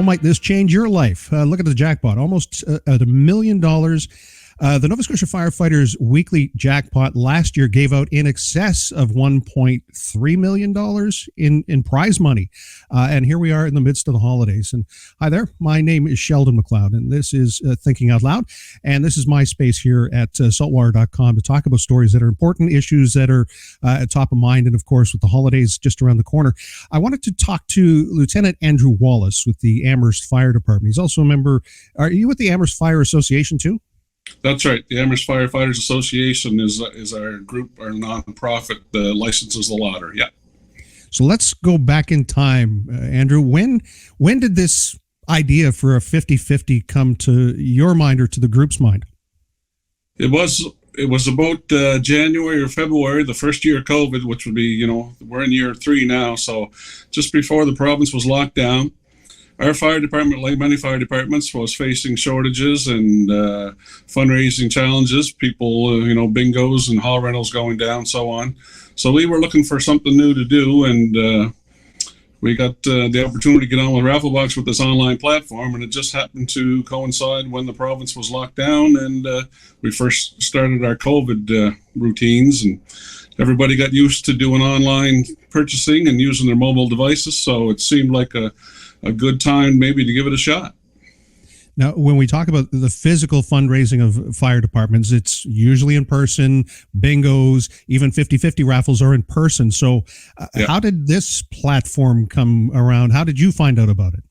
How might this change your life? Look at the jackpot, almost at $1 million. The Nova Scotia Firefighters weekly jackpot last year gave out in excess of $1.3 million in prize money. And here we are in the midst of the holidays. And hi there, my name is Sheldon McLeod, and this is Thinking Out Loud. And this is my space here at SaltWire.com to talk about stories that are important, issues that are at top of mind. And of course, with the holidays just around the corner, I wanted to talk to Lieutenant Andrew Wallis with the Amherst Fire Department. He's also a member. Are you with the Amherst Fire Association too? That's right. The Amherst Firefighters Association is our group, our nonprofit licenses the lottery. Yeah. So let's go back in time, Andrew. When did this idea for a 50-50 come to your mind or to the group's mind? It was about January or February, the first year of COVID, which would be, we're in year 3 now. So just before the province was locked down. Our fire department, like many fire departments, was facing shortages and fundraising challenges, people, bingos and hall rentals going down, so on. So we were looking for something new to do, and we got the opportunity to get on with Rafflebox with this online platform, and it just happened to coincide when the province was locked down, and we first started our COVID routines, and everybody got used to doing online purchasing and using their mobile devices, so it seemed like a good time maybe to give it a shot. Now, when we talk about the physical fundraising of fire departments, it's usually in person, bingos, even 50-50 raffles are in person. So How did this platform come around? How did you find out about it?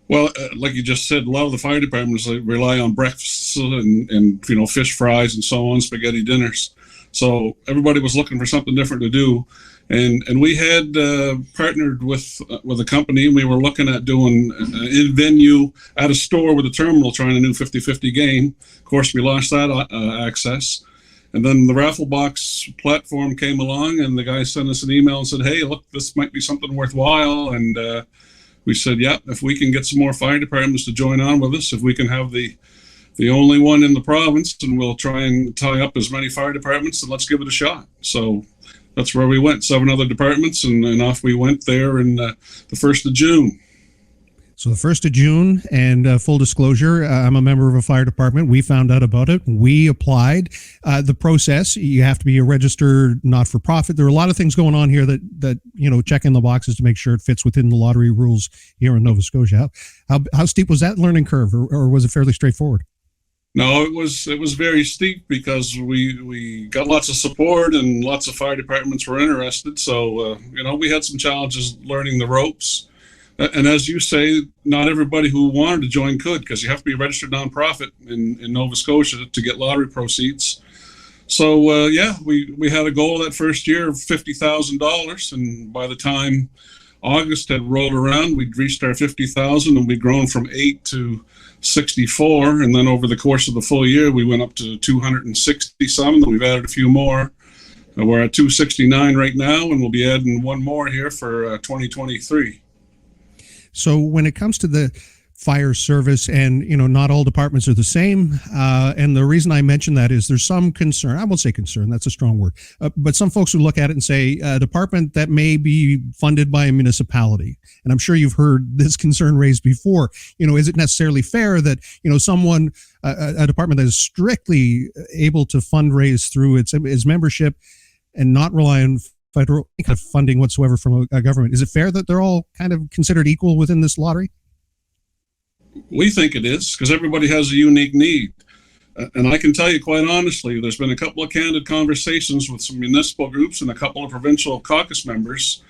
Well, like you just said, a lot of the fire departments rely on breakfasts and fish fries and so on, spaghetti dinners. So everybody was looking for something different to do. And we had partnered with a company, and we were looking at doing in-venue at a store with a terminal trying a new 50-50 game. Of course, we lost that access. And then the Rafflebox platform came along, and the guy sent us an email and said, hey, look, this might be something worthwhile. And we said, yeah, if we can get some more fire departments to join on with us, if we can have the only one in the province, and we'll try and tie up as many fire departments, and let's give it a shot. So that's where we went, 7 other departments, and off we went there in the 1st of June. So the 1st of June, and full disclosure, I'm a member of a fire department. We found out about it. We applied. The process, you have to be a registered not-for-profit. There are a lot of things going on here that check in the boxes to make sure it fits within the lottery rules here in Nova Scotia. How steep was that learning curve, or was it fairly straightforward? No, it was very steep because we got lots of support and lots of fire departments were interested. So, we had some challenges learning the ropes. And as you say, not everybody who wanted to join could, because you have to be a registered nonprofit in Nova Scotia to get lottery proceeds. So, we had a goal that first year of $50,000. And by the time August had rolled around, we'd reached our 50,000, and we'd grown from 8 to 64, and then over the course of the full year, we went up to 260 some, and we've added a few more. We're at 269 right now, and we'll be adding one more here for 2023. So when it comes to the fire service, and not all departments are the same, and the reason I mention that is there's some concern. I won't say concern, that's a strong word, but some folks who look at it and say a department that may be funded by a municipality, and I'm sure you've heard this concern raised before. Is it necessarily fair that someone, a department that is strictly able to fundraise through its membership and not rely on federal kind of funding whatsoever from a government? Is it fair that they're all kind of considered equal within this lottery? We think it is, because everybody has a unique need. And I can tell you quite honestly, there's been a couple of candid conversations with some municipal groups and a couple of provincial caucus members,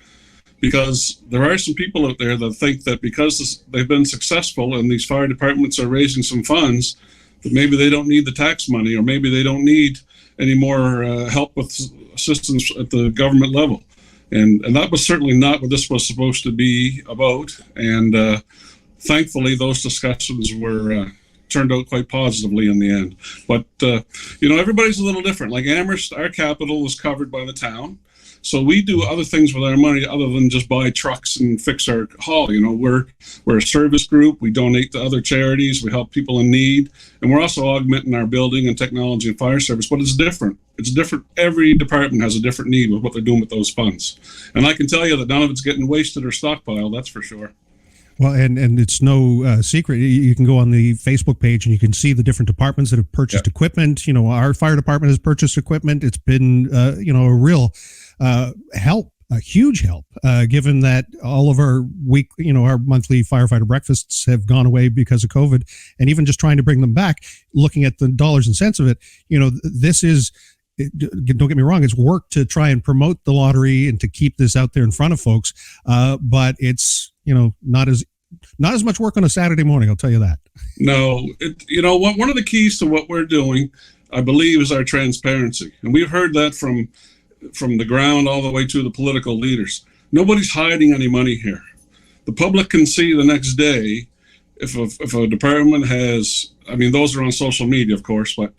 because there are some people out there that think that because they've been successful and these fire departments are raising some funds, that maybe they don't need the tax money, or maybe they don't need any more help with assistance at the government level. And that was certainly not what this was supposed to be about. And thankfully, those discussions were turned out quite positively in the end. But, everybody's a little different. Like Amherst, our capital is covered by the town. So we do other things with our money other than just buy trucks and fix our hall. We're a service group. We donate to other charities. We help people in need. And we're also augmenting our building and technology and fire service. But it's different. It's different. Every department has a different need with what they're doing with those funds. And I can tell you that none of it's getting wasted or stockpiled, that's for sure. Well, and it's no secret. You can go on the Facebook page and you can see the different departments that have purchased equipment. Our fire department has purchased equipment. It's been, a real help, a huge help, given that all of our our monthly firefighter breakfasts have gone away because of COVID, and even just trying to bring them back, looking at the dollars and cents of it, this is. Don't get me wrong, it's work to try and promote the lottery and to keep this out there in front of folks, but it's not as much work on a Saturday morning, I'll tell you that. No, one of the keys to what we're doing, I believe, is our transparency, and we've heard that from the ground all the way to the political leaders. Nobody's hiding any money here. The public can see the next day if a department has, those are on social media, of course, but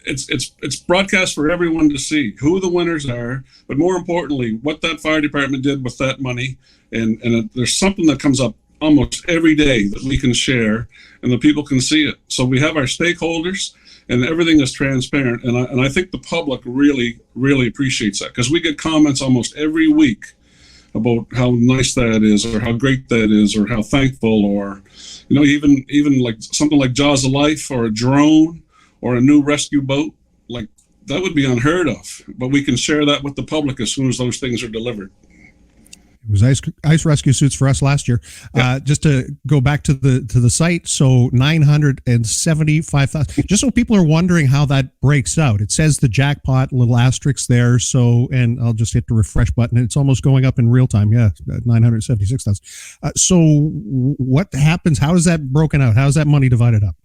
it's broadcast for everyone to see who the winners are, but more importantly, what that fire department did with that money. And there's something that comes up almost every day that we can share and the people can see it. So we have our stakeholders and everything is transparent. And I think the public really, really appreciates that, because we get comments almost every week about how nice that is, or how great that is, or how thankful, or, even like something like Jaws of Life or a drone or a new rescue boat, like that would be unheard of. But we can share that with the public as soon as those things are delivered. It was ice rescue suits for us last year. Just to go back to the site, so 975,000. Just so people are wondering how that breaks out, it says the jackpot, little asterisk there. So, and I'll just hit the refresh button. It's almost going up in real time. Yeah, 976,000. So, what happens? How is that broken out? How is that money divided up?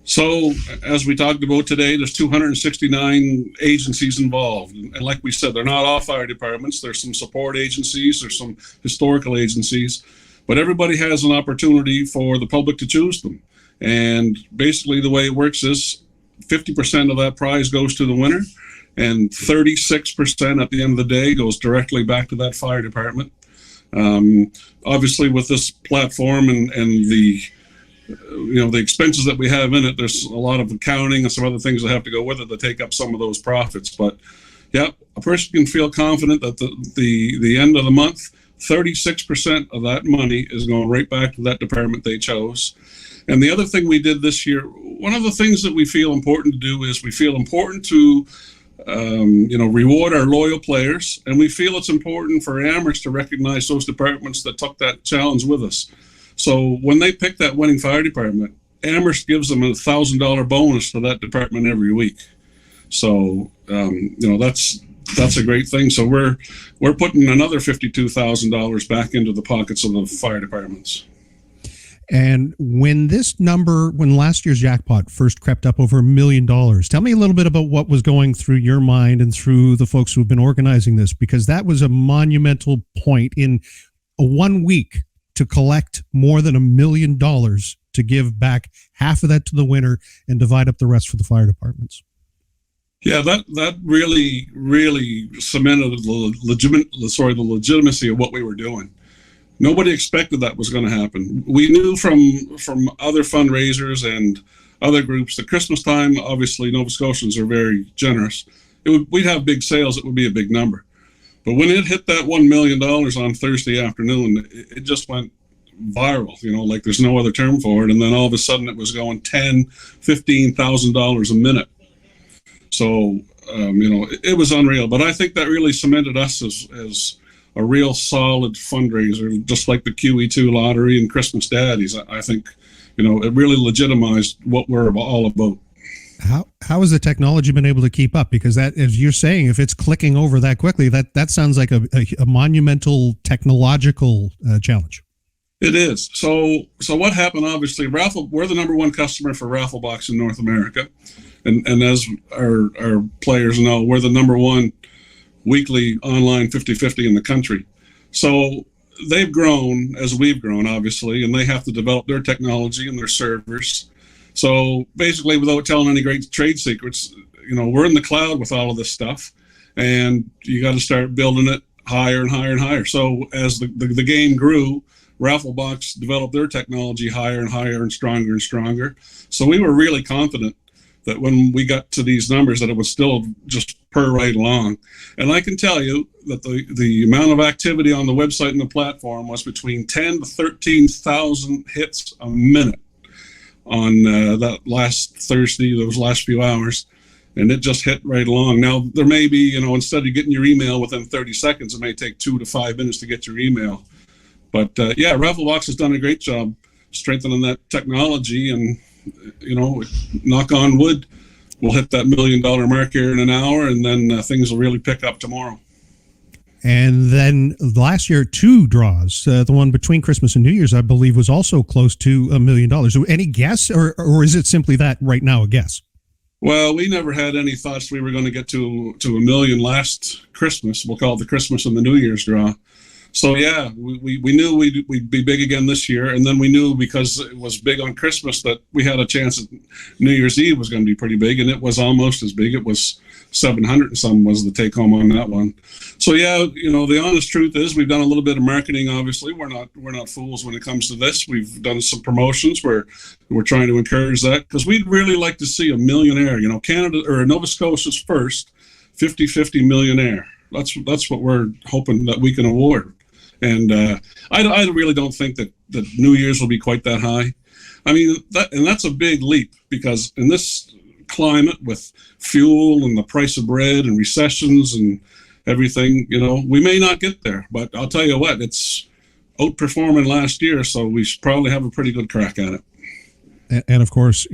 So, as we talked about today, there's 269 agencies involved. And like we said, they're not all fire departments. There's some support agencies, there's some historical agencies, but everybody has an opportunity for the public to choose them. And basically the way it works is 50% of that prize goes to the winner, and 36% at the end of the day goes directly back to that fire department. Obviously, with this platform and the the expenses that we have in it, there's a lot of accounting and some other things that have to go with it that take up some of those profits. But yeah, a person can feel confident that the end of the month, 36% of that money is going right back to that department they chose. And the other thing we did this year, one of the things that we feel important to do is we feel important to reward our loyal players, and we feel it's important for Amherst to recognize those departments that took that challenge with us. So when they pick that winning fire department, Amherst gives them $1,000 bonus to that department every week. So that's a great thing. So we're putting another $52,000 back into the pockets of the fire departments. And when last year's jackpot first crept up over $1 million, tell me a little bit about what was going through your mind and through the folks who have been organizing this, because that was a monumental point in a 1 week to collect more than $1 million to give back half of that to the winner and divide up the rest for the fire departments. Yeah, that really, really cemented the legitimacy of what we were doing. Nobody expected that was going to happen. We knew from other fundraisers and other groups that Christmas time, obviously, Nova Scotians are very generous. We'd have big sales. It would be a big number. But when it hit that $1 million on Thursday afternoon, it just went viral, like there's no other term for it. And then all of a sudden it was going $10,000, $15,000 a minute. So, it was unreal. But I think that really cemented us as a real solid fundraiser, just like the QE2 lottery and Christmas Daddies. I think, it really legitimized what we're all about. How has the technology been able to keep up? Because that, as you're saying, if it's clicking over that quickly, that sounds like a monumental technological challenge. It is. So what happened? Obviously, we're the number one customer for Rafflebox in North America, and as our players know, we're the number one weekly online 50/50 in the country. So they've grown as we've grown, obviously, and they have to develop their technology and their servers. So basically, without telling any great trade secrets, we're in the cloud with all of this stuff, and you got to start building it higher and higher and higher. So as the game grew, Rafflebox developed their technology higher and higher and stronger. So we were really confident that when we got to these numbers, that it was still just purr right along. And I can tell you that the amount of activity on the website and the platform was between 10 to 13,000 hits a minute on that last Thursday, those last few hours. And it just hit right along. Now, there may be, instead of getting your email within 30 seconds, it may take 2 to 5 minutes to get your email. But yeah, Rafflebox has done a great job strengthening that technology. And, knock on wood, we'll hit that $1 million mark here in an hour, and then things will really pick up tomorrow. And then last year, 2 draws. The one between Christmas and New Year's, I believe, was also close to $1 million. Any guess, or is it simply that right now a guess? Well, we never had any thoughts we were going to get to $1 million last Christmas. We'll call it the Christmas and the New Year's draw. So yeah, we knew we'd be big again this year, and then we knew because it was big on Christmas that we had a chance at New Year's Eve was going to be pretty big, and it was almost as big. It was 700 and some was the take home on that one. So yeah, the honest truth is we've done a little bit of marketing. Obviously, we're not fools when it comes to this. We've done some promotions where we're trying to encourage that, because we'd really like to see a millionaire. Canada or Nova Scotia's first 50-50 millionaire. That's what we're hoping that we can award. And I really don't think that New Year's will be quite that high. I mean, that's a big leap, because in this climate with fuel and the price of bread and recessions and everything, we may not get there. But I'll tell you what, it's outperforming last year, so we should probably have a pretty good crack at it. And of course,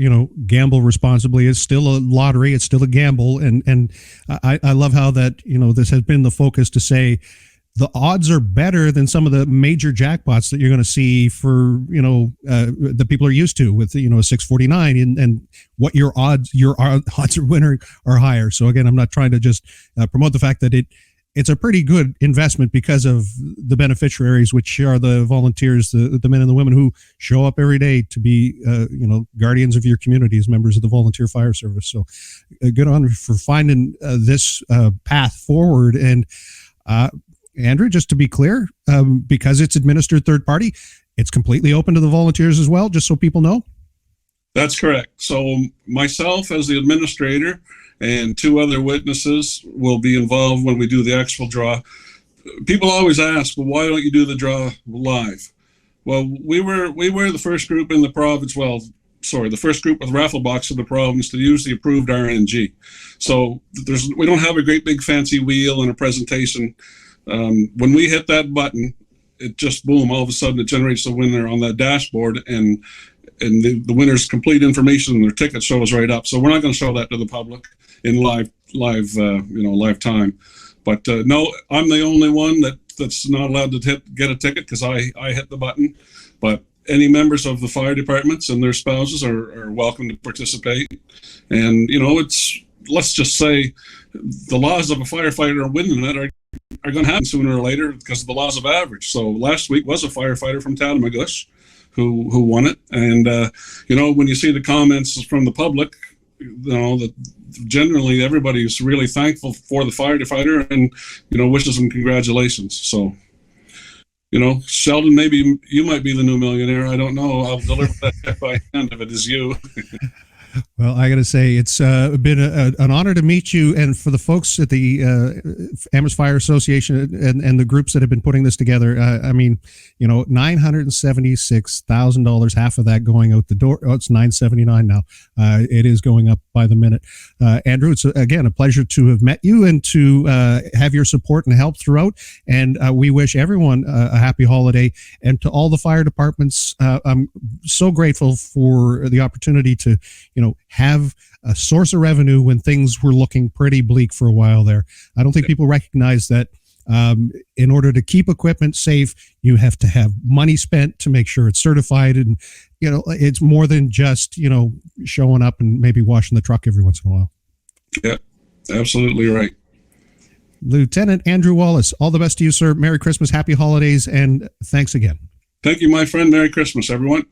gamble responsibly. It's still a lottery. It's still a gamble. And I love how that, this has been the focus to say, the odds are better than some of the major jackpots that you're going to see for, that people are used to with, a 649 and what your odds of winning are higher. So again, I'm not trying to just promote the fact that it's a pretty good investment because of the beneficiaries, which are the volunteers, the men and the women who show up every day to be, guardians of your community as members of the volunteer fire service. So good on for finding this path forward. And, Andrew, just to be clear, because it's administered third party, it's completely open to the volunteers as well, just so people know? That's correct. So myself as the administrator and 2 other witnesses will be involved when we do the actual draw. People always ask, well, why don't you do the draw live? Well, we were the first group in the province, the first group with Rafflebox in the province to use the approved RNG. So we don't have a great big fancy wheel and a presentation. When we hit that button, it just boom, all of a sudden it generates the winner on that dashboard, and the winner's complete information and their ticket shows right up. So we're not going to show that to the public in live time. But no, I'm the only one that's not allowed to get a ticket, because I hit the button. But any members of the fire departments and their spouses are welcome to participate. And let's just say the laws of a firefighter winning it are going to happen sooner or later because of the laws of average. So last week was a firefighter from Tattamagush who won it. And, when you see the comments from the public, that generally everybody's really thankful for the firefighter and, wishes them congratulations. So, Sheldon, maybe you might be the new millionaire. I don't know. I'll deliver that check by hand if it is you. Well, I got to say, it's been an honor to meet you. And for the folks at the Amherst Fire Association and the groups that have been putting this together, $976,000, half of that going out the door. Oh, it's $979 now. It is going up by the minute. Andrew, it's, again, a pleasure to have met you and to have your support and help throughout. And we wish everyone a happy holiday. And to all the fire departments, I'm so grateful for the opportunity to, have a source of revenue when things were looking pretty bleak for a while there. I don't think people recognize that in order to keep equipment safe, you have to have money spent to make sure it's certified. And, it's more than just, showing up and maybe washing the truck every once in a while. Yeah, absolutely right. Lieutenant Andrew Wallis, all the best to you, sir. Merry Christmas, happy holidays, and thanks again. Thank you, my friend. Merry Christmas, everyone.